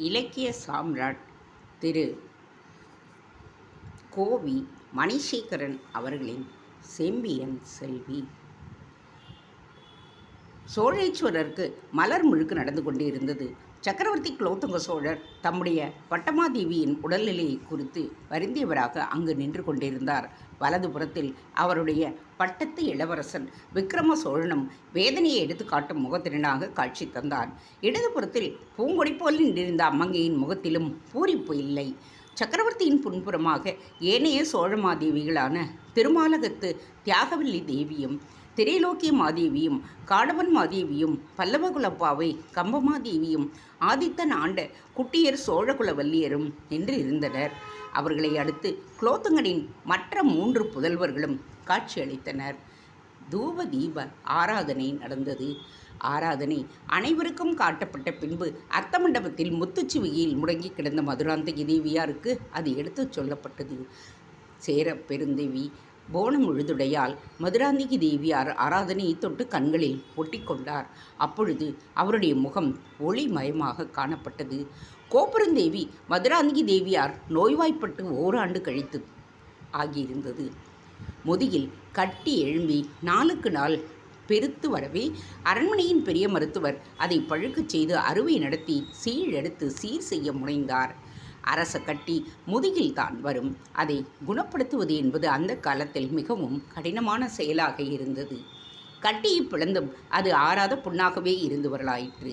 இலக்கிய சாம்ராட் திரு கோவி மணிசேகரன் அவர்களின் செம்பியன் செல்வி. சோழேஸ்வரருக்கு மலர் முழுக்கு நடந்து கொண்டிருந்தது. சக்கரவர்த்தி குலோத்துங்க சோழர் தம்முடைய பட்டமாதேவியின் உடல்நிலையை குறித்து வருந்தியவராக அங்கு நின்று கொண்டிருந்தார். வலதுபுறத்தில் அவருடைய பட்டத்து இளவரசன் விக்ரம சோழனும் வேதனையை எடுத்து காட்டும் முகத்திறனாக காட்சி தந்தான். இடதுபுறத்தில் பூங்கொடி போல் நின்றிருந்த அம்மங்கையின் முகத்திலும் பூரிப்பு இல்லை. சக்கரவர்த்தியின் புன்புறமாக ஏனைய சோழமாதேவிகளான திருமாலகத்து தியாகவல்லி தேவியும் திரைலோக்கிய மாதேவியும் காடவன் மாதேவியும் பல்லவகுலப்பாவை கம்பமாதேவியும் ஆதித்தன் ஆண்ட குட்டியர் சோழகுலவல்லியரும் என்று இருந்தனர். அவர்களை அடுத்து குலோத்துங்கனின் மற்ற 3 புதல்வர்களும் காட்சியளித்தனர். தூப தீப ஆராதனை நடந்தது. ஆராதனை அனைவருக்கும் காட்டப்பட்ட பின்பு அர்த்த மண்டபத்தில் முத்துச்சிவிகையில் முடங்கி கிடந்த மதுராந்தகி தேவியாருக்கு அது எடுத்துச் சொல்லப்பட்டது. சேர பெருந்தேவி போனமுழுதுடையால் மதுராந்தகி தேவியார் ஆராதனையை தொட்டு கண்களில் ஒட்டிக்கொண்டார். அப்பொழுது அவருடைய முகம் ஒளிமயமாக காணப்பட்டது. கோப்பெருந்தேவி மதுராந்தகி தேவியார் நோய்வாய்ப்பட்டு ஓராண்டு கழித்து ஆகியிருந்தது. முதுகில் கட்டி எழும்பி நாளுக்கு நாள் பெருத்து வரவே அரண்மனையின் பெரிய மருத்துவர் அதை பழுக்கச் செய்து அறுவை நடத்தி சீழெடுத்து சீர் செய்ய முனைந்தார். அரச கட்டி முதுகில் தான் வரும். அதை குணப்படுத்துவது என்பது அந்த காலத்தில் மிகவும் கடினமான செயலாக இருந்தது. கட்டியை பிளந்தும் அது ஆறாத புண்ணாகவே இருந்து வரலாயிற்று.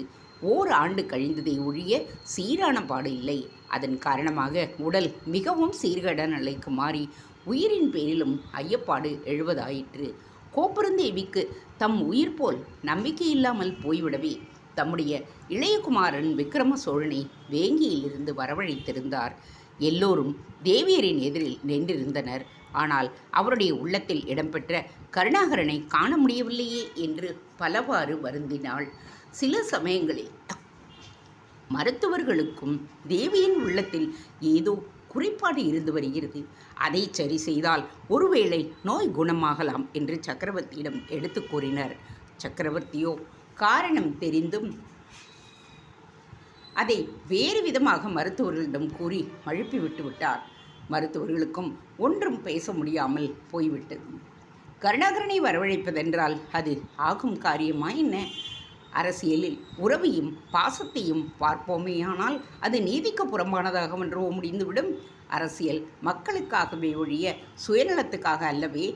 ஓராண்டு கழிந்ததை ஒழிய சீரான பாடு இல்லை. அதன் காரணமாக உடல் மிகவும் சீர்கேட நிலைக்கு மாறி உயிரின் பேரிலும் ஐயப்பாடு எழுவதாயிற்று. கோப்பெருந்தேவிக்கு தம் உயிர் போல் நம்பிக்கை இல்லாமல் போய்விடவே தம்முடைய இளையகுமாரன் விக்ரம சோழனை வேங்கியிலிருந்து வரவழைத்திருந்தார். எல்லோரும் தேவியரின் எதிரில் நின்றிருந்தனர். ஆனால் அவருடைய உள்ளத்தில் இடம்பெற்ற கருணாகரனை காண முடியவில்லையே என்று பலவாறு வருந்தினாள். சில சமயங்களில் மருத்துவர்களுக்கும் தேவியின் உள்ளத்தில் ஏதோ குறிப்பாடு இருந்து வருகிறது. அதை சரி செய்தால் ஒருவேளை நோய் குணமாகலாம் என்று சக்கரவர்த்தியிடம் எடுத்து கூறினர். சக்கரவர்த்தியோ காரணம் தெரிந்தும் அதை வேறு விதமாக மருத்துவர்களிடம் கூறி மழுப்பி விட்டுவிட்டார். மருத்துவர்களுக்கும் ஒன்றும் பேச முடியாமல் போய்விட்டது. கருணாகரனை வரவழைப்பதென்றால் அது ஆகும் காரியமா என்ன? அரசியலில் உறவையும் பாசத்தையும் பார்ப்போமேயானால் அது நீதிக்கு புறம்பானதாக ஒன்றோ முடிந்துவிடும். அரசியல் மக்களுக்காகவே ஒழிய சுயநலத்துக்காக அல்லவே.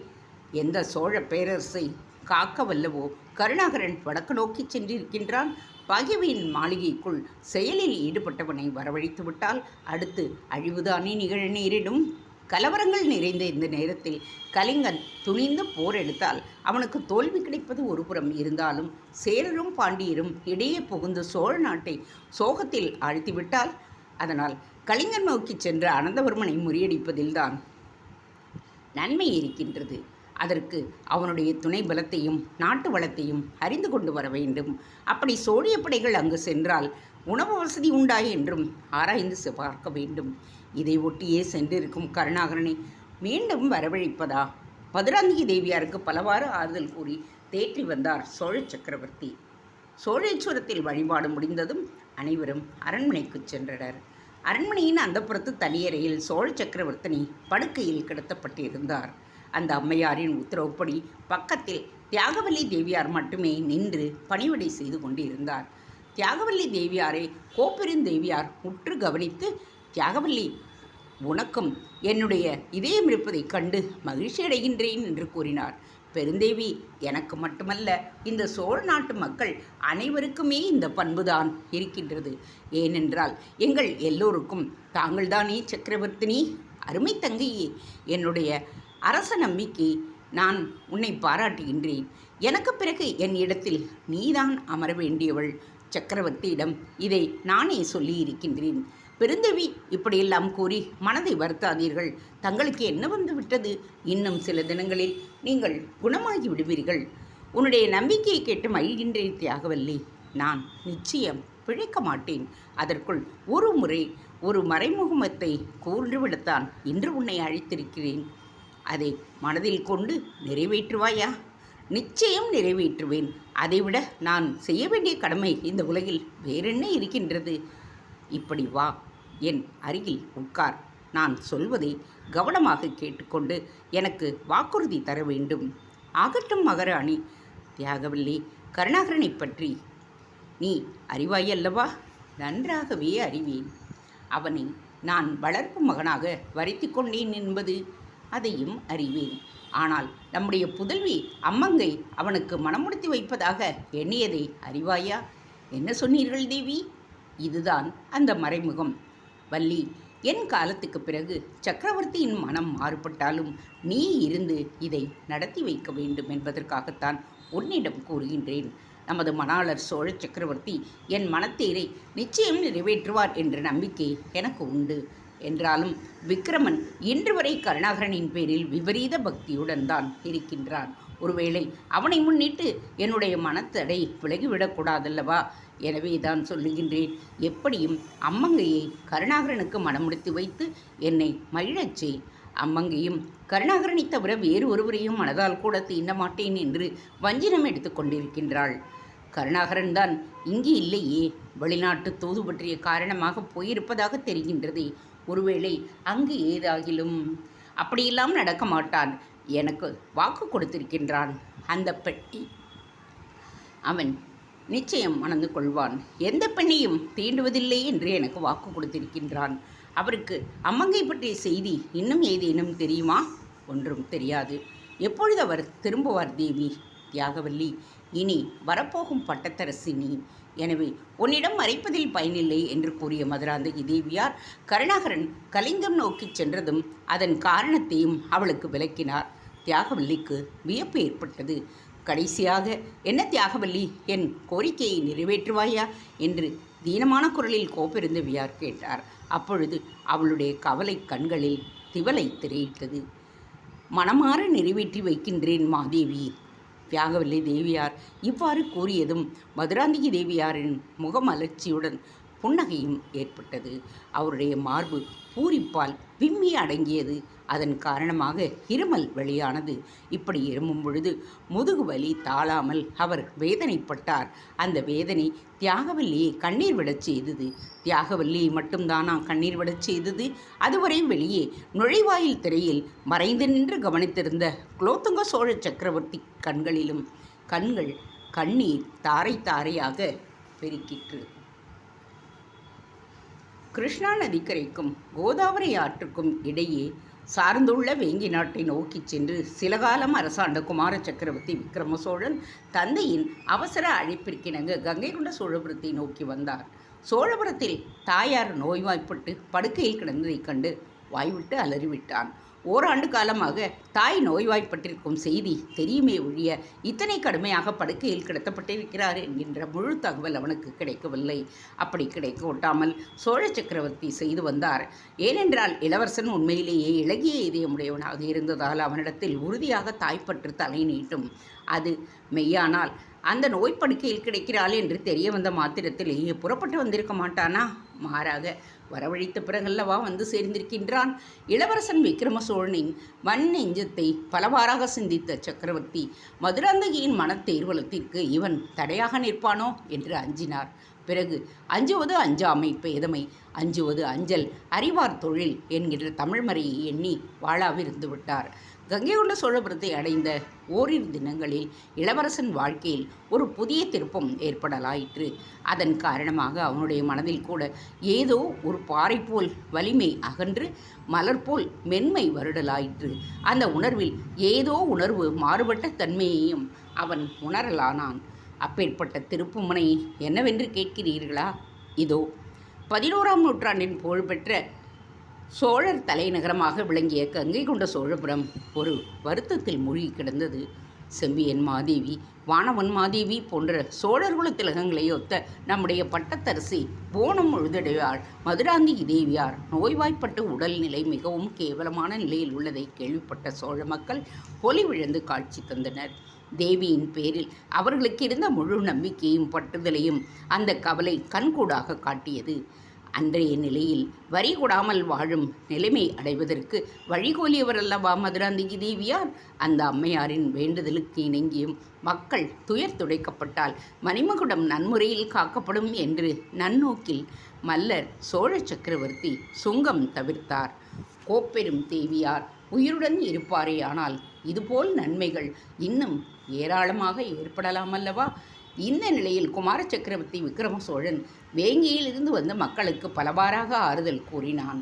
எந்த சோழ பேரரசை காக்க வல்லவோ கருணாகரன் வடக்கு நோக்கி சென்றிருக்கின்றான். பகைவின் மாளிகைக்குள் செயலில் ஈடுபட்டவனை வரவழைத்து விட்டால் அடுத்து அழிவுதானே நிகழ நேரிடும். கலவரங்கள் நிறைந்த இந்த நேரத்தில் கலிங்கன் துணிந்து போர் எடுத்தால் அவனுக்கு தோல்வி கிடைப்பது ஒரு புறம் இருந்தாலும் சேரரும் பாண்டியரும் இடையே புகுந்து சோழ நாட்டை சோகத்தில் ஆழ்த்திவிட்டால் அதனால் கலிங்கன் நோக்கி சென்ற அனந்தவர்மனை முறியடிப்பதில்தான் நன்மை இருக்கின்றது. அதற்கு அவனுடைய துணை பலத்தையும் நாட்டு வளத்தையும் அறிந்து கொண்டு வர வேண்டும். அப்படி சோழிய படைகள் அங்கு சென்றால் உணவு வசதி உண்டா என்றும் ஆராய்ந்து பார்க்க வேண்டும். இதை ஒட்டியே சென்றிருக்கும் கருணாகரனை மீண்டும் வரவழைப்பதா? மதுராந்தகி தேவியாருக்கு பலவாறு ஆறுதல் கூறி தேற்றி வந்தார் சோழ சக்கரவர்த்தி. சோழேஸ்வரத்தில் வழிபாடு முடிந்ததும் அனைவரும் அரண்மனைக்கு சென்றனர். அரண்மனையின் அந்தப்புறத்து தனியறையில் சோழ சக்கரவர்த்தினி படுக்கையில் கிடத்தப்பட்டிருந்தார். அந்த அம்மையாரின் உத்தரவுப்படி பக்கத்தில் தியாகவல்லி தேவியார் மட்டுமே நின்று பணிவிடை செய்து கொண்டிருந்தார். தியாகவல்லி தேவியாரை கோப்பெருந்தேவியார் உற்று கவனித்து, தியாகவல்லி, உனக்கும் என்னுடைய இதயம் இருப்பதைக் கண்டு மகிழ்ச்சி அடைகின்றேன் என்று கூறினார். பெருந்தேவி, எனக்கு மட்டுமல்ல, இந்த சோழ நாட்டு மக்கள் அனைவருக்குமே இந்த பண்புதான் இருக்கின்றது. ஏனென்றால் எங்கள் எல்லோருக்கும் தாங்கள்தானே சக்கரவர்த்தினி. அருமை தங்கையே, என்னுடைய அரச நம்பிக்கை நான் உன்னை பாராட்டுகின்றேன். எனக்கு பிறகு என் இடத்தில் நீதான் அமர வேண்டியவள். சக்கரவர்த்தியிடம் இதை நானே சொல்லியிருக்கின்றேன். பெருந்தேவி, இப்படியெல்லாம் கூறி மனதை வருத்தாதீர்கள். தங்களுக்கு என்ன வந்து விட்டது? இன்னும் சில தினங்களில் நீங்கள் குணமாகி விடுவீர்கள். உன்னுடைய நம்பிக்கையை கேட்டு மகிழ்கின்றேன் தியாகவல்லி. நான் நிச்சயம் பிழைக்க மாட்டேன். அதற்குள் ஒரு முறை ஒரு மறைமுகமத்தை கூர்ந்துவிடத்தான் இன்று உன்னை அழைத்திருக்கிறேன். அதை மனதில் கொண்டு நிறைவேற்றுவாயா? நிச்சயம் நிறைவேற்றுவேன். அதைவிட நான் செய்ய வேண்டிய கடமை இந்த உலகில் வேறென்ன இருக்கின்றது? இப்படி வா, என் அருகில் உட்கார். நான் சொல்வதை கவனமாக கேட்டுக்கொண்டு எனக்கு வாக்குறுதி தர வேண்டும். ஆகட்டும் மகாராணி. தியாகவல்லி, கருணாகரனை பற்றி நீ அறிவாயல்லவா? நன்றாகவே அறிவேன். அவனை நான் வளர்ப்பு மகனாக வருத்தி கொண்டேன் என்பது அதையும் அறிவேன். ஆனால் நம்முடைய புதல்வி அம்மங்கை அவனுக்கு மனமுடித்து வைப்பதாக எண்ணியதை அறிவாயா? என்ன சொன்னீர்கள் தேவி? இதுதான் அந்த மறைமுகம். வள்ளி, என் காலத்துக்கு பிறகு சக்கரவர்த்தியின் மனம் மாறுபட்டாலும் நீ இருந்து இதை நடத்தி வைக்க வேண்டும் என்பதற்காகத்தான் உன்னிடம் கூறுகின்றேன். நமது மணாளர் சோழ சக்கரவர்த்தி என் மனத்தேரை நிச்சயம் நிறைவேற்றுவார் என்ற நம்பிக்கை எனக்கு உண்டு. என்றாலும் விக்கிரமன் இன்று வரை கருணாகரனின் பேரில் விபரீத பக்தியுடன் தான் இருக்கின்றான். ஒருவேளை அவனை முன்னிட்டு என்னுடைய மனத்தடை விலகிவிடக்கூடாதல்லவா? எனவே தான் சொல்லுகின்றேன். எப்படியும் அம்மங்கையை கருணாகரனுக்கு மனமுடித்து வைத்து என்னை மகிழச் செய். அம்மங்கையும் கருணாகரனை தவிர வேறு ஒருவரையும் மனதால் கூட தீண்ட மாட்டேன் என்று வஞ்சினம் எடுத்து கொண்டிருக்கின்றாள். கருணாகரன் தான் இங்கே இல்லையே, வெளிநாட்டு தூது பற்றிய காரணமாக போயிருப்பதாக தெரிகின்றது. ஒருவேளை அங்கு ஏதாகிலும். அப்படியெல்லாம் நடக்க மாட்டான். எனக்கு வாக்கு கொடுத்திருக்கின்றான். அந்த பெண்ணை அவன் நிச்சயம் மணந்து கொள்வான். எந்த பெண்ணையும் தீண்டுவதில்லை என்று எனக்கு வாக்கு கொடுத்திருக்கின்றான். அவருக்கு அம்மங்கை பற்றிய செய்தி இன்னும் ஏதேனும் தெரியுமா? ஒன்றும் தெரியாது. எப்பொழுது அவர் திரும்புவார் தேவி? தியாகவல்லி, இனி வரப்போகும் பட்டத்தரசி நீ. எனவே உன்னிடம் மறைப்பதில் பயனில்லை என்று கூறிய மதுராந்தகி தேவியார் கருணாகரன் கலிங்கம் நோக்கி சென்றதும் அதன் காரணத்தையும் அவளுக்கு விளக்கினார். தியாகவல்லிக்கு வியப்பு ஏற்பட்டது. கடைசியாக, என்ன தியாகவல்லி, என் கோரிக்கையை நிறைவேற்றுவாயா என்று தீனமான குரலில் கோப்பெருந்தவியார் கேட்டார். அப்பொழுது அவளுடைய கவலை கண்களில் திவலை திரையிட்டது. மனமாற நிறைவேற்றி வைக்கின்றேன் மாதேவி. தியாகவல்லி தேவியார் இவ்வாறு கூறியதும் மதுராந்தகி தேவியாரின் முகமலர்ச்சியுடன் புன்னகையும் ஏற்பட்டது. அவருடைய மார்பு பூரிப்பால் விம்மி அடங்கியது. அதன் காரணமாக இருமல் வெளியானது. இப்படி இருமும் பொழுது முதுகு வலி தாழாமல் அவர் வேதனைப்பட்டார். அந்த வேதனை தியாகவல்லியை கண்ணீர் விடச் செய்தது. தியாகவல்லியை மட்டும்தானா கண்ணீர் விடச் செய்தது? அதுவரை வெளியே நுழைவாயில் திரையில் மறைந்து நின்று கவனித்திருந்த குலோத்துங்க சோழ சக்கரவர்த்தி கண்களிலும் கண்கள் கண்ணீர் தாரை தாரையாக பெருக்கிற்று. கிருஷ்ணா நதிக்கரைக்கும் கோதாவரி ஆற்றுக்கும் இடையே சார்ந்துள்ள வேங்கி நாட்டை நோக்கி சென்று சில காலம் அரசாண்ட குமார சக்கரவர்த்தி விக்ரம சோழன் தந்தையின் அவசர அழைப்பிற்கிணங்க கங்கை கொண்ட சோழபுரத்தை நோக்கி வந்தார். சோழபுரத்தில் தாயார் நோய்வாய்ப்பட்டு படுக்கையில் கிடந்ததைக் கண்டு வாய்விட்டு அலறிவிட்டான். ஓராண்டு காலமாக தாய் நோய்வாய்ப்பட்டிருக்கும் செய்தி தெரியுமே ஒழிய இத்தனை கடுமையாக படுக்கையில் கிடத்தப்பட்டிருக்கிறார் என்கின்ற முழு தகவல் அவனுக்கு கிடைக்கவில்லை. அப்படி கிடைக்க ஒட்டாமல் சோழ சக்கரவர்த்தி செய்து வந்தார். ஏனென்றால் இளவரசன் உண்மையிலேயே இளகிய இதயமுடையவனாக இருந்ததால் அவனிடத்தில் உறுதியாக தாய்ப்பற்று தலை நீட்டும். அது மெய்யானால் அந்த நோய்ப்படுக்கையில் கிடைக்கிறாள் என்று தெரிய வந்த மாத்திரத்திலேயே புறப்பட்டு வந்திருக்க மாட்டானா? மாறாக வரவழைத்த பிறகல்லவா வந்து சேர்ந்திருக்கின்றான். இளவரசன் விக்ரம சோழனின் வன் நெஞ்சத்தை பலவாறாக சிந்தித்த சக்கரவர்த்தி மதுராந்தகியின் மனத்தேர்வலத்திற்கு இவன் தடையாக நிற்பானோ என்று அஞ்சினார். பிறகு அஞ்சுவது அஞ்சாமை பேதமை, அஞ்சுவது அஞ்சல் அறிவார் தொழில் என்கின்ற தமிழ்மறையை எண்ணி வாழாவிருந்து விட்டார். கங்கை கொண்ட சோழபுரத்தை அடைந்த ஓரிரு தினங்களில் இளவரசன் வாழ்க்கையில் ஒரு புதிய திருப்பம் ஏற்படலாயிற்று. அதன் காரணமாக அவனுடைய மனதில் கூட ஏதோ ஒரு பாறை போல் வலிமை அகன்று மலர் போல் மென்மை வருடலாயிற்று. அந்த உணர்வில் ஏதோ உணர்வு மாறுபட்ட தன்மையையும் அவன் உணரலானான். அப்பேற்பட்ட திருப்புமுனை என்னவென்று கேட்கிறீர்களா? இதோ 11ஆம் நூற்றாண்டின் புகழ்பெற்ற சோழர் தலைநகரமாக விளங்கிய கங்கை கொண்ட சோழபுரம் ஒரு வருத்தத்தில் மூழ்கி கிடந்தது. செம்பியன் மாதேவி, வானவன் மாதேவி போன்ற சோழர்குல திலகங்களை ஒத்த நம்முடைய பட்டத்தரசி போனம் முழுதடையாள் மதுராந்தகி தேவியார் நோய்வாய்ப்பட்டு உடல்நிலை மிகவும் கேவலமான நிலையில் உள்ளதை கேள்விப்பட்ட சோழ மக்கள் பொலிவிழந்து காட்சி தந்தனர். தேவியின் பேரில் அவர்களுக்கு இருந்த முழு நம்பிக்கையும் பட்டுதலையும் அந்த கவலை கண்கூடாக காட்டியது. அன்றைய நிலையில் வரி கொடாமல் வாழும் நிலைமை அடைவதற்கு வழிகோலியவர் அல்லவா மதுராந்தகி தேவியார். அந்த அம்மையாரின் வேண்டுதலுக்கு இணங்கியும் மக்கள் துயர் துடைக்கப்பட்டால் மணிமகுடம் நன்முறையில் காக்கப்படும் என்று நன்னோக்கில் மல்லர் சோழ சக்கரவர்த்தி சுங்கம் தவிர்த்தார். கோப்பெரும் தேவியார் உயிருடன் இருப்பாரேயானால் இதுபோல் நன்மைகள் இன்னும் ஏராளமாக ஏற்படலாம் அல்லவா? இந்த நிலையில் குமார சக்கரவர்த்தி விக்ரம சோழன் வேங்கியிலிருந்து வந்த மக்களுக்கு பலவாறாக ஆறுதல் கூறினான்.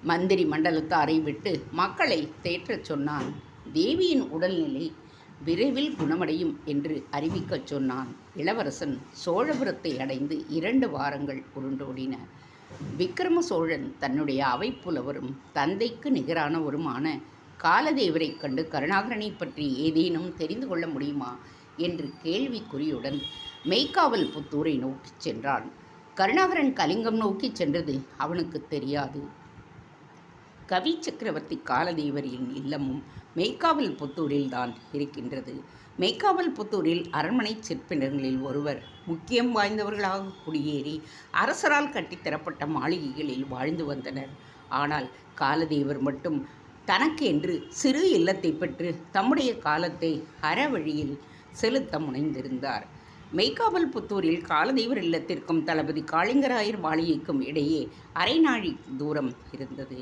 மந்திரி மண்டலத்தாரை விட்டு மக்களை தேற்றச் சொன்னான். தேவியின் உடல்நிலை விரைவில் குணமடையும் என்று அறிவிக்கச் சொன்னான். இளவரசன் சோழபுரத்தை அடைந்து 2 வாரங்கள் உருண்டோடின. விக்ரம சோழன் தன்னுடைய அவைப்புலவரும் தந்தைக்கு நிகரானவருமான காலதேவரை கண்டு கருணாகரனை பற்றி ஏதேனும் தெரிந்து கொள்ள முடியுமா என்று கேள்விக்குறியுடன் மெய்க்காவல் புத்தூரை நோக்கி சென்றான். கருணாகரன் கலிங்கம் நோக்கி சென்றது அவனுக்கு தெரியாது. கவி சக்கரவர்த்தி காலதேவரின் இல்லமும் மெய்க்காவல் புத்தூரில் தான் இருக்கின்றது. மெய்க்காவல் புத்தூரில் அரண்மனை சிற்பினர்களில் ஒருவர் முக்கியம் வாய்ந்தவர்களாக குடியேறி அரசரால் கட்டித்தரப்பட்ட மாளிகைகளில் வாழ்ந்து வந்தனர். ஆனால் காலதேவர் மட்டும் தனக்கு என்று சிறு இல்லத்தை பெற்று தம்முடைய காலத்தை அறவழியில் செலுத்த முனைந்திருந்தார். மெய்க்காவல் புத்தூரில் காலதேவர் இல்லத்திற்கும் தளபதி காளிங்கராயர் மாளிகைக்கும் இடையே அரைநாழி தூரம் இருந்தது.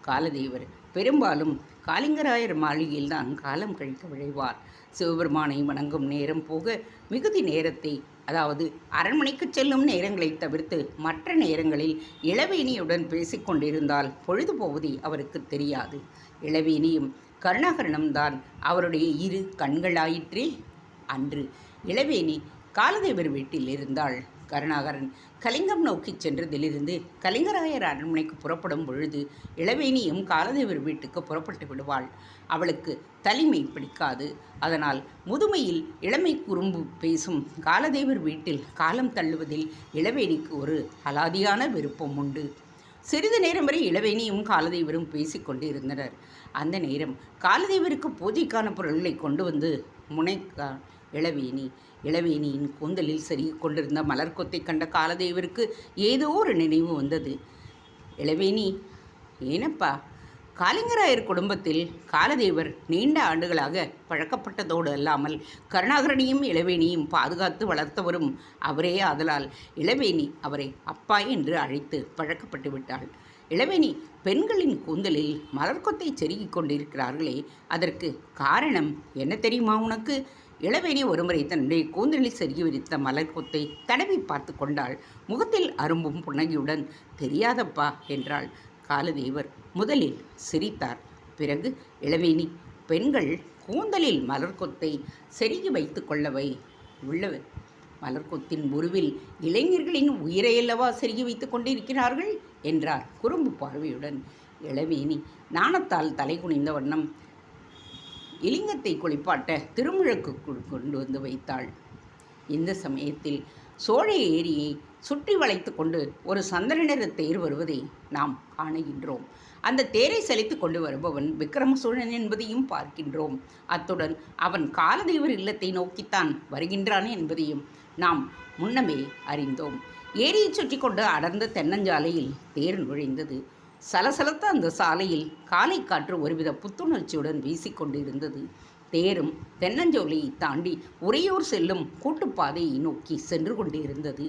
காலதேவர் பெரும்பாலும் காளிங்கராயர் மாளிகையில்தான் காலம் கழிக்க விழைவார். சிவபெருமானை வணங்கும் நேரம் போக மிகுதி நேரத்தை, அதாவது அரண்மனைக்கு செல்லும் நேரங்களை தவிர்த்து மற்ற நேரங்களில் இளவேணியுடன் பேசிக்கொண்டிருந்தால் பொழுது போவதே அவருக்கு தெரியாது. இளவேணியும் கருணாகரனும் தான் அவருடைய 2 கண்களாயிற்றே. அன்று இளவேணி காலதேவர் வீட்டில் இருந்தாள். கருணாகரன் கலிங்கம் நோக்கி சென்றதிலிருந்து கலிங்கராயர் அரண்மனைக்கு புறப்படும் பொழுது இளவேணியும் காலதேவர் வீட்டுக்கு புறப்பட்டு விடுவாள். அவளுக்கு தனிமை பிடிக்காது. அதனால் முதுமையில் இளமை குறும்பு பேசும் காலதேவர் வீட்டில் காலம் தள்ளுவதில் இளவேணிக்கு ஒரு அலாதியான விருப்பம் உண்டு. சிறிது நேரம் வரை இளவேணியும் காலதேவரும் பேசிக்கொண்டு இருந்தனர். அந்த நேரம் காலதேவருக்கு பூஜைக்கான பொருள்களை கொண்டு வந்து முனைக்க இளவேணியின் கூந்தலில் செருகிக் கொண்டிருந்த மலர்கொத்தை கண்ட காலதேவருக்கு ஏதோ ஒரு நினைவு வந்தது. இளவேணி, ஏனப்பா? காளிங்கராயர் குடும்பத்தில் காலதேவர் நீண்ட ஆண்டுகளாக பழக்கப்பட்டதோடு அல்லாமல் கருணாகரனையும் இளவேணியும் பாதுகாத்து வளர்த்தவரும் அவரே. ஆதலால் இளவேணி அவரை அப்பா என்று அழைத்து பழக்கப்பட்டு விட்டாள். இளவேணி, பெண்களின் கூந்தலில் மலர்கொத்தை செருகிக் கொண்டிருக்கிறார்களே, அதற்கு காரணம் என்ன தெரியுமா உனக்கு? இளவேணி ஒருமுறை தன்னுடைய கூந்தலில் செருகி விரித்த மலர்கொத்தை தடவி பார்த்து கொண்டாள். முகத்தில் அரும்பும் புன்னகையுடன், தெரியாதப்பா என்றாள். காலதேவர் முதலில் சிரித்தார். பிறகு, இளவேணி, பெண்கள் கூந்தலில் மலர்கொத்தை செருகி வைத்து கொள்ளவை உள்ள மலர்கொத்தின் உருவில் இளைஞர்களின் உயிரையல்லவா செருகி வைத்து கொண்டிருக்கிறார்கள் என்றார் குறும்பு பார்வையுடன். இளவேணி நாணத்தால் தலை குனிந்த வண்ணம் இலிங்கத்தை குளிப்பாட்ட திருமுழக்கு கொண்டு வந்து வைத்தாள். இந்த சமயத்தில் சோழ ஏரியை சுற்றி வளைத்து கொண்டு ஒரு சந்தன நிற தேர் வருவதை நாம் காணுகின்றோம். அந்த தேரை செலுத்தி கொண்டு வருபவன் விக்ரம சோழன் என்பதையும் பார்க்கின்றோம். அத்துடன் அவன் காலதேவர் இல்லத்தை நோக்கித்தான் வருகின்றான் என்பதையும் நாம் முன்னமே அறிந்தோம். ஏரியை சுற்றி கொண்டு அடர்ந்த தென்னஞ்சாலையில் தேர் நுழைந்தது. சலசலத்த அந்த சாலையில் காலை காற்று ஒருவித புத்துணர்ச்சியுடன் வீசிக்கொண்டு இருந்தது. தேரும் தென்னஞ்சோலையை தாண்டி உறையூர் செல்லும் கூட்டுப்பாதையை நோக்கி சென்று கொண்டிருந்தது.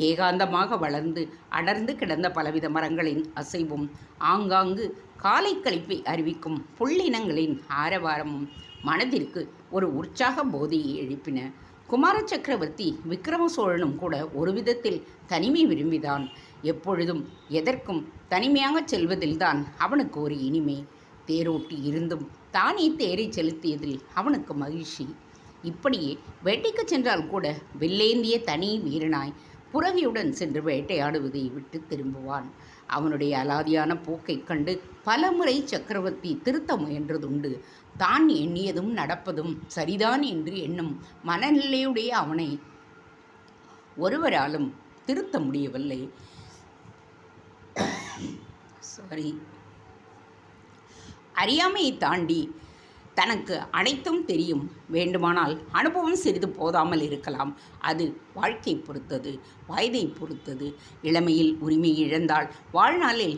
ஏகாந்தமாக வளர்ந்து அடர்ந்து கிடந்த பலவித மரங்களின் அசைவும் ஆங்காங்கு காலை கழிப்பை அறிவிக்கும் புள்ளினங்களின் ஆரவாரமும் மனதிற்கு ஒரு உற்சாக போதையை எழுப்பின. குமார சக்கரவர்த்தி விக்ரம சோழனும் கூட ஒரு விதத்தில் தனிமை விரும்பிதான். எப்பொழுதும் எதற்கும் தனிமையாகச் செல்வதில்தான் அவனுக்கு ஒரு இனிமை. தேரோட்டி இருந்தும் தானே தேரை செலுத்தியதில் அவனுக்கு மகிழ்ச்சி. இப்படியே வேட்டைக்கு சென்றால் கூட வெள்ளேந்திய தனி வீரனாய் புறவியுடன் சென்று வேட்டையாடுவதை விட்டு திரும்புவான். அவனுடைய அலாதியான போக்கைக் கண்டு பலமுறை சக்கரவர்த்தி திருத்த முயன்றதுண்டு. தான் எண்ணியதும் நடப்பதும் சரிதான் என்று எண்ணும் மனநிலையுடைய அவனை ஒருவராலும் திருத்த முடியவில்லை. அறியாமையை தாண்டி தனக்கு அனைத்தும் தெரியும். வேண்டுமானால் அனுபவம் சிறிது போதாமல் இருக்கலாம். அது வாழ்க்கை பொறுத்தது, வயதை பொறுத்தது. இளமையில் உரிமை இழந்தால் வாழ்நாளில்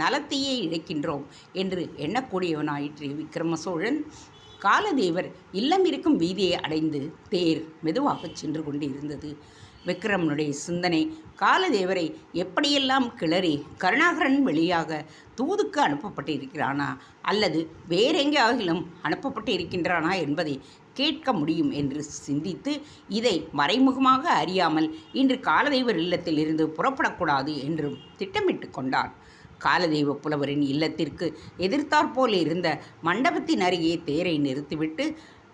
நலத்தையே இழக்கின்றோம் என்று எண்ணக்கூடியவனாயிற்று விக்ரம சோழன். காலதேவர் இல்லம் இருக்கும் வீதியை அடைந்து தேர் மெதுவாக சென்று கொண்டிருந்தது. விக்ரமனுடைய சிந்தனை காலதேவரை எப்படியெல்லாம் கிளறி கருணாகரன் வழியாக தூதுக்கு அனுப்பப்பட்டிருக்கிறானா அல்லது வேறெங்காகிலும் அனுப்பப்பட்டு இருக்கின்றானா என்பதை கேட்க முடியும் என்று சிந்தித்து இதை மறைமுகமாக அறியாமல் இன்று காலதேவர் இல்லத்தில் இருந்து புறப்படக்கூடாது என்றும் திட்டமிட்டு கொண்டான். காலதேவ புலவரின் இல்லத்திற்கு எதிர்த்தாற்போல் இருந்த மண்டபத்தின் அருகே தேரை நிறுத்திவிட்டு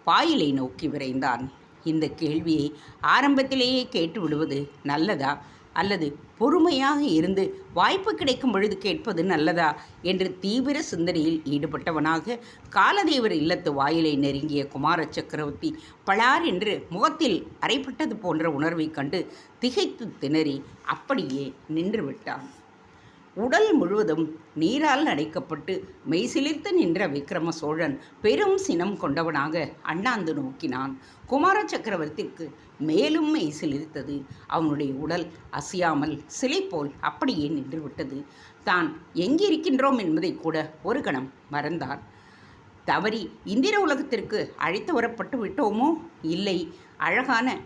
வாயிலை நோக்கி விரைந்தான். இந்த கேள்வியை ஆரம்பத்திலேயே கேட்டு விடுவது நல்லதா அல்லது பொறுமையாக இருந்து வாய்ப்பு கிடைக்கும் பொழுது கேட்பது நல்லதா என்று தீவிர சிந்தனையில் ஈடுபட்டவனாக காலதேவர் இல்லத்து வாயிலை நெருங்கிய குமார சக்கரவர்த்தி பளார் என்று முகத்தில் அறைப்பட்டது போன்ற உணர்வைக் கண்டு திகைத்து திணறி அப்படியே நின்று விட்டான். உடல் முழுவதும் நீரால் அடைக்கப்பட்டு மெய்சிலிர்த்து நின்ற விக்ரம சோழன் பெரும் சினம் கொண்டவனாக அண்ணாந்து நோக்கினான். குமார சக்கரவர்த்திக்கு மேலும் மெய்சிலிர்த்தது. அவனுடைய உடல் அசையாமல் சிலை போல் அப்படியே நின்றுவிட்டது. தான் எங்கிருக்கின்றோம் என்பதை கூட ஒரு கணம் மறந்தான். தவறி இந்திர உலகத்திற்கு அழைத்து வரப்பட்டு விட்டோமோ? இல்லை, அழகான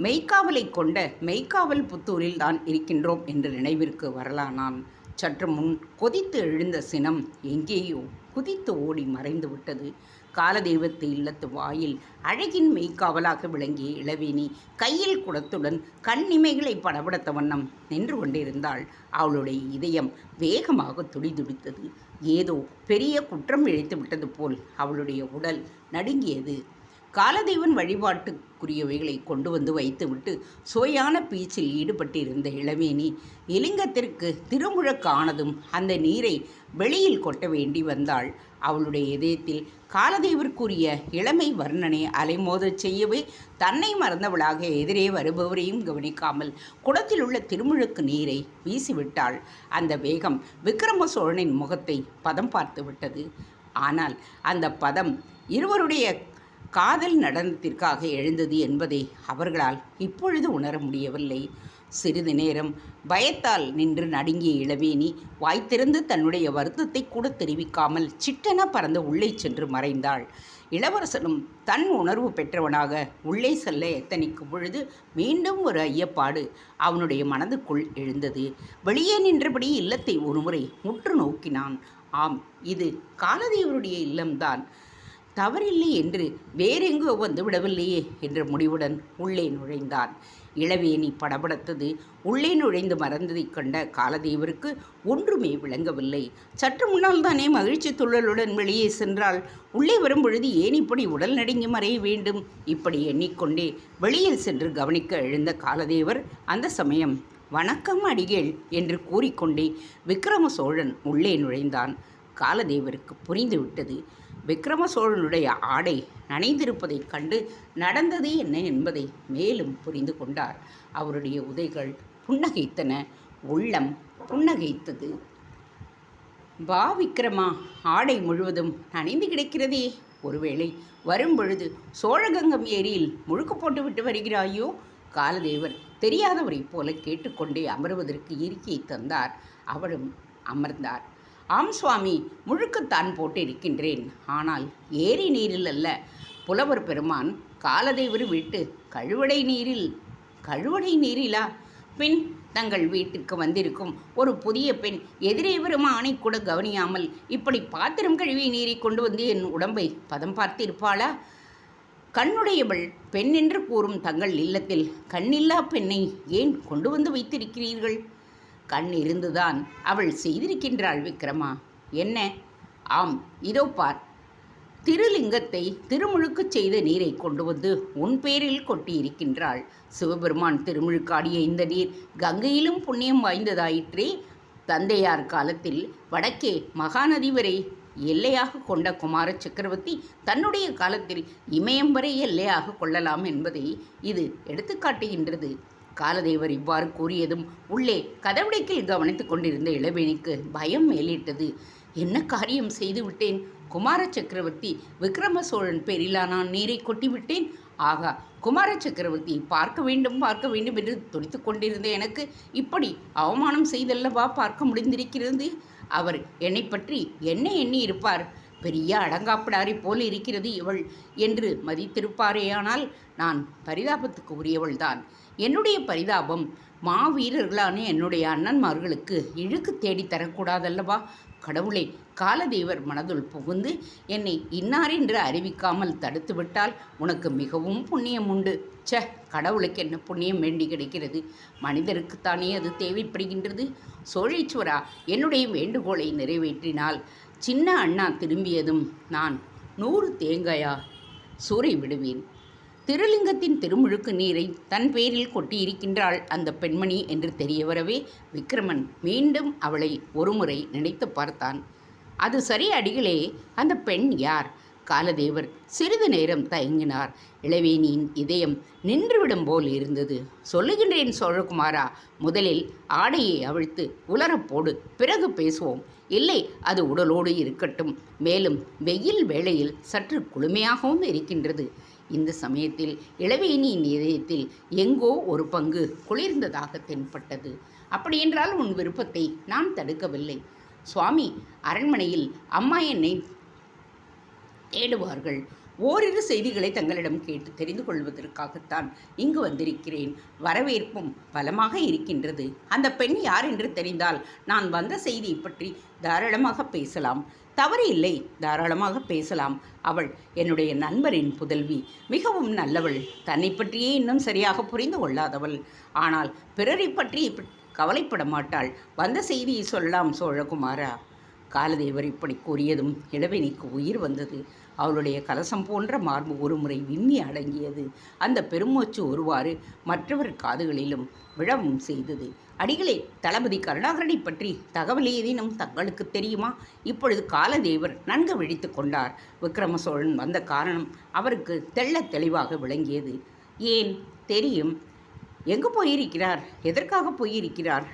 மெய்க்காவலை கொண்ட மெய்க்காவல் புத்தூரில் தான் இருக்கின்றோம் என்று நினைவிற்கு வரலானான். சற்று முன் கொதித்து எழுந்த சினம் எங்கேயோ குதித்து ஓடி மறைந்து விட்டது. காலதெய்வத்து இல்லத்து வாயில் அழகின் மெய்க்காவலாக விளங்கிய இளவேணி கையில் குடத்துடன் கண்ணிமைகளை படபடத்த வண்ணம் நின்று கொண்டிருந்தாள். அவளுடைய இதயம் வேகமாக துடிதுடித்தது. ஏதோ பெரிய குற்றம் இழைத்து விட்டது போல் அவளுடைய உடல் நடுங்கியது. காலதெய்வன் வழிபாட்டுக்குரியவைகளை கொண்டு வந்து வைத்துவிட்டு சுவையான பீச்சில் ஈடுபட்டிருந்த இளவேணி இலிங்கத்திற்கு திருமுழக்கு ஆனதும் அந்த நீரை வெளியில் கொட்ட வேண்டி வந்தாள். அவளுடைய இதயத்தில் காலதேவருக்குரிய இளமை வர்ணனை அலைமோதச் செய்யவே தன்னை மறந்தவளாக எதிரே வருபவரையும் கவனிக்காமல் குடத்தில் உள்ள திருமுழுக்கு நீரை வீசிவிட்டாள். அந்த வேகம் விக்ரம சோழனின் முகத்தை பதம் பார்த்து விட்டது. ஆனால் அந்த பதம் இருவருடைய காதல் நடனத்திற்காக எழுந்தது என்பதை அவர்களால் இப்பொழுது உணர முடியவில்லை. சிறிது நேரம் பயத்தால் நின்று நடுங்கிய இளவேணி வாய்த்திருந்து தன்னுடைய வருத்தத்தை கூட தெரிவிக்காமல் சிட்டென பறந்து உள்ளே சென்று மறைந்தாள். இளவரசனும் தன் உணர்வு பெற்றவனாக உள்ளே செல்ல எத்தனிக்கும் பொழுது மீண்டும் ஒரு ஐயப்பாடு அவனுடைய மனதுக்குள் எழுந்தது. வெளியே நின்றபடி இல்லத்தை ஒருமுறை முற்று நோக்கினான். ஆம், இது காலதேவருடைய இல்லம்தான், தவறில்லை என்று வேறெங்கோ வந்து விடவில்லையே என்ற முடிவுடன் உள்ளே நுழைந்தான். இளவேணி படபடத்தது. உள்ளே நுழைந்து மறந்ததைக் கண்ட காலதேவருக்கு ஒன்றுமே விளங்கவில்லை. சற்று முன்னால் தானே மகிழ்ச்சி துள்ளலுடன் வெளியே சென்றால், உள்ளே வரும்பொழுது ஏன் இப்படி உடல் நடுங்கி மறைய வேண்டும்? இப்படி எண்ணிக்கொண்டே வெளியில் சென்று கவனிக்க எழுந்த காலதேவர் அந்த சமயம் வணக்கம் அடிகள் என்று கூறிக்கொண்டே விக்ரம சோழன் உள்ளே நுழைந்தான். காலதேவருக்கு புரிந்துவிட்டது. விக்ரம சோழனுடைய ஆடை நனைந்திருப்பதைக் கண்டு நடந்தது என்ன என்பதை மேலும் புரிந்து கொண்டார். அவருடைய உதைகள் புன்னகைத்தன, உள்ளம் புன்னகைத்தது. வா விக்ரமா, ஆடை முழுவதும் நனைந்து கிடக்கிறதே, ஒருவேளை வரும்பொழுது சோழகங்கம் ஏரியில் முழுக்கு போட்டுவிட்டு வருகிறாயோ? காலதேவர் தெரியாதவரைப் போல கேட்டுக்கொண்டே அமர்வதற்கு இருக்கையை தந்தார். அவரும் அமர்ந்தார். ஆம் சுவாமி, முழுக்கத்தான் போட்டு இருக்கின்றேன். ஆனால் ஏரி நீரில் அல்ல. புலவர் பெருமான் காலதேவர் வீட்டு கழுவடை நீரிலா? பின் தங்கள் வீட்டுக்கு வந்திருக்கும் ஒரு புதிய பெண் எதிரே வரும் ஆணை கூட கவனியாமல் இப்படி பாத்திரம் கழுவிய நீரை கொண்டு வந்து என் உடம்பை பதம் பார்த்து இருப்பாளா? கண்ணுடையவள் பெண் என்று கூறும் தங்கள் இல்லத்தில் கண்ணில்லா பெண்ணை ஏன் கொண்டு வந்து வைத்திருக்கிறீர்கள்? கண் இருந்துதான் அவள் செய்திருக்கின்றாள் விக்ரமா. என்ன? ஆம், இதோ பார். திருலிங்கத்தை திருமுழுக்கு செய்த நீரை கொண்டு வந்து உன் பேரில் கொட்டியிருக்கின்றாள். சிவபெருமான் திருமுழுக்காடிய இந்த நீர் கங்கையிலும் புண்ணியம் வாய்ந்ததாயிற்றே. தந்தையார் காலத்தில் வடக்கே மகாநதி வரை எல்லையாக கொண்ட குமார சக்கரவர்த்தி தன்னுடைய காலத்தில் இமயம் வரை எல்லையாக கொள்ளலாம் என்பதை இது எடுத்துக்காட்டுகின்றது. காலதேவர் இவ்வாறு கூறியதும் உள்ளே கதவடைக்கில் கவனித்து கொண்டிருந்த இளவேணிக்கு பயம் மேலிட்டது. என்ன காரியம் செய்து விட்டேன்? குமார சக்கரவர்த்தி விக்ரம சோழன் பேரிலா நான் நீரை கொட்டிவிட்டேன்? ஆகா, குமார சக்கரவர்த்தி பார்க்க வேண்டும் என்று துடித்து கொண்டிருந்த எனக்கு இப்படி அவமானம் செய்தல்லவா பார்க்க முடிந்திருக்கிறது. அவர் என்னை பற்றி என்ன எண்ணி இருப்பார்? பெரிய அடங்காப்பிடாரி போல் இருக்கிறது இவள் என்று மதித்திருப்பாரேயானால் நான் பரிதாபத்துக்கு உரியவள்தான். என்னுடைய பரிதாபம் மாவீரர்களான என்னுடைய அண்ணன்மார்களுக்கு இழுக்கு தேடி தரக்கூடாதல்லவா? கடவுளே, காலதேவர் மனதுள் புகுந்து என்னை இன்னாரென்று அறிவிக்காமல் தடுத்துவிட்டால் உனக்கு மிகவும் புண்ணியம் உண்டு. கடவுளுக்கு என்ன புண்ணியம் வேண்டி கிடைக்கிறது? மனிதருக்குத்தானே அது தேவைப்படுகின்றது. சோழீஸ்வரா, என்னுடைய வேண்டுகோளை நிறைவேற்றினால் சின்ன அண்ணா திரும்பியதும் நான் 100 தேங்காயா சூறை விடுவேன். திருலிங்கத்தின் திருமுழுக்கு நீரை தன் பேரில் கொட்டியிருக்கின்றாள் அந்த பெண்மணி என்று தெரிய வரவே விக்கிரமன் மீண்டும் அவளை ஒருமுறை நினைத்து பார்த்தான். அது சரி அடிகளே, அந்த பெண் யார்? காலதேவர் சிறிது நேரம் தயங்கினார். இளவேணியின் இதயம் நின்றுவிடும் போல் இருந்தது. சொல்லுகின்றேன் சோழகுமாரா, முதலில் ஆடையை அவிழ்த்து உலரப்போடு, பிறகு பேசுவோம். இல்லை, அது உடலோடு இருக்கட்டும். மேலும் வெயில் வேளையில் சற்று குளுமையாகவும் இருக்கின்றது. இந்த சமயத்தில் இளவேணியின் இதயத்தில் எங்கோ ஒரு பங்கு குளிர்ந்ததாக தென்பட்டது. அப்படியென்றால் உன் விருப்பத்தை நான் தடுக்கவில்லை. சுவாமி, அரண்மனையில் அம்மா என்னை தேடுவார்கள். ஓரிரு செய்திகளை தங்களிடம் கேட்டு தெரிந்து கொள்வதற்காகத்தான் இங்கு வந்திருக்கிறேன். வரவேற்பும் பலமாக இருக்கின்றது. அந்த பெண் யார் என்று தெரிந்தால் நான் வந்த செய்தியை பற்றி தாராளமாக பேசலாம். தவறு இல்லை, தாராளமாக பேசலாம். அவள் என்னுடைய நண்பரின் புதல்வி. மிகவும் நல்லவள். தன்னை பற்றியே இன்னும் சரியாக புரிந்து கொள்ளாதவள். ஆனால் பிறரை பற்றி கவலைப்பட மாட்டாள். வந்த செய்தியை சொல்லலாம் சோழகுமாரா. காலதேவர் இப்படி கூறியதும் இளவேணிக்கு உயிர் வந்தது. அவளுடைய கலசம் போன்ற மார்பு ஒருமுறை விம்மி அடங்கியது. அந்த பெருமூச்சு ஒருவாறு மற்றவர் காதுகளிலும் விழவும் செய்தது. அடிகளே, தளபதி கருணாகரனை பற்றி தகவல் ஏதேனும் தங்களுக்கு தெரியுமா? இப்பொழுது காலதேவர் நன்கு விழித்து கொண்டார். விக்ரம சோழன் வந்த காரணம் அவருக்கு தெள்ளத் தெளிவாக விளங்கியது. ஏன் தெரியும்? எங்கு போயிருக்கிறார்? எதற்காக போயிருக்கிறார்?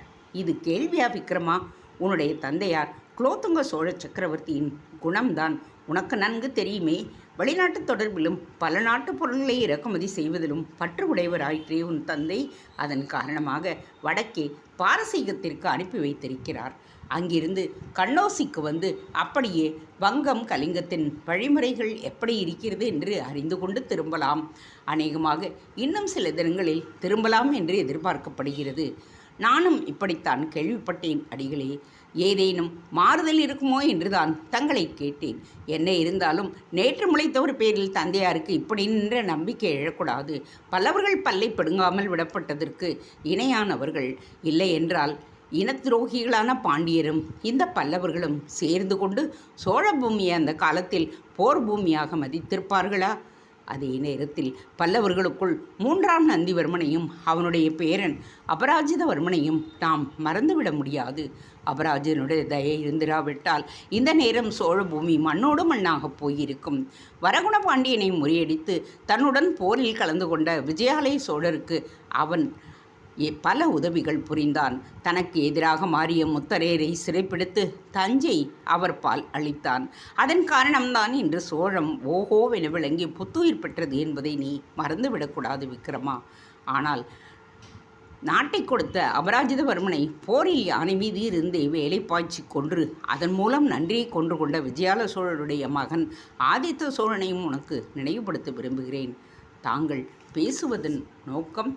இது கேள்வியா விக்ரமா? உன்னுடைய தந்தையார் குலோத்துங்க சோழ சக்கரவர்த்தியின் குணம்தான் உனக்கு நன்கு தெரியுமே. வெளிநாட்டு தொடர்பிலும் பல நாட்டு பொருள்களை இறக்குமதி செய்வதிலும் பற்று உடையவராயிற்றே உன் தந்தை. அதன் காரணமாக வடக்கே பாரசீகத்திற்கு அனுப்பி வைத்திருக்கிறார். அங்கிருந்து கண்ணோசிக்கு வந்து அப்படியே வங்கம் கலிங்கத்தின் வழிமுறைகள் எப்படி இருக்கிறது என்று அறிந்து கொண்டு திரும்பலாம். அநேகமாக இன்னும் சில தினங்களில் திரும்பலாம் என்று எதிர்பார்க்கப்படுகிறது. நானும் இப்படித்தான் கேள்விப்பட்டேன் அடிகளே. ஏதேனும் மாறுதல் இருக்குமோ என்றுதான் தங்களை கேட்டேன். என்ன இருந்தாலும் நேற்று முளைத்த ஒரு பேரில் தந்தையாருக்கு இப்படி நின்ற நம்பிக்கை எழக்கூடாது. பல்லவர்கள் பல்லை பிடுங்காமல் விடப்பட்டதற்கு இணையானவர்கள். இல்லை என்றால் இனத்துரோகிகளான பாண்டியரும் இந்த பல்லவர்களும் சேர்ந்து கொண்டு சோழ பூமியை அந்த காலத்தில் போர் பூமியாக மதித்திருப்பார்களா? அதே நேரத்தில் பல்லவர்களுக்குள் 3ஆம் நந்திவர்மனையும் அவனுடைய பேரன் அபராஜிதவர்மனையும் நாம் மறந்துவிட முடியாது. அபராஜனுடைய தயை இருந்திராவிட்டால் இந்த நேரம் சோழ பூமி மண்ணோடு மண்ணாக போயிருக்கும். வரகுண பாண்டியனை முறியடித்து தன்னுடன் போரில் கலந்து கொண்ட விஜயாலய சோழருக்கு அவன் பல உதவிகள் புரிந்தான். தனக்கு எதிராக மாறிய முத்தரேரை சிறைப்பிடித்து தஞ்சை அவர் பால் அளித்தான். அதன் காரணம்தான் இன்று சோழம் ஓஹோவென விளங்கி புத்துயிர் பெற்றது என்பதை நீ மறந்துவிடக்கூடாது விக்ரமா. ஆனால் நாட்டை கொடுத்த அபராஜிதவர்மனை போரில் யானை மீது இருந்து வேலை பாய்ச்சி கொன்று அதன் மூலம் நன்றியை கொண்டு கொண்ட விஜயால சோழருடைய மகன் ஆதித்த சோழனையும் உனக்கு நினைவுபடுத்த விரும்புகிறேன். தாங்கள் பேசுவதன் நோக்கம்?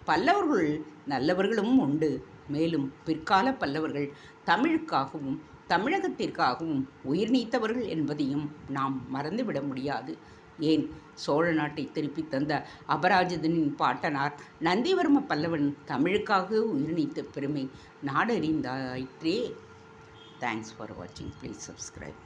பல்லவர்கள் நல்லவர்களும் உண்டு. மேலும் பிற்கால பல்லவர்கள் தமிழுக்காகவும் தமிழகத்திற்காகவும் உயிர் நீத்தவர்கள் என்பதையும் நாம் மறந்துவிட முடியாது. ஏன், சோழ நாட்டை திருப்பி தந்த அபராஜிதனின் பாட்டனார் நந்திவர்ம பல்லவன் தமிழுக்காக உயிர் நீத்த பெருமை நாடறிந்தாயிற்றே. தேங்க்ஸ் ஃபார் வாட்சிங். Please subscribe.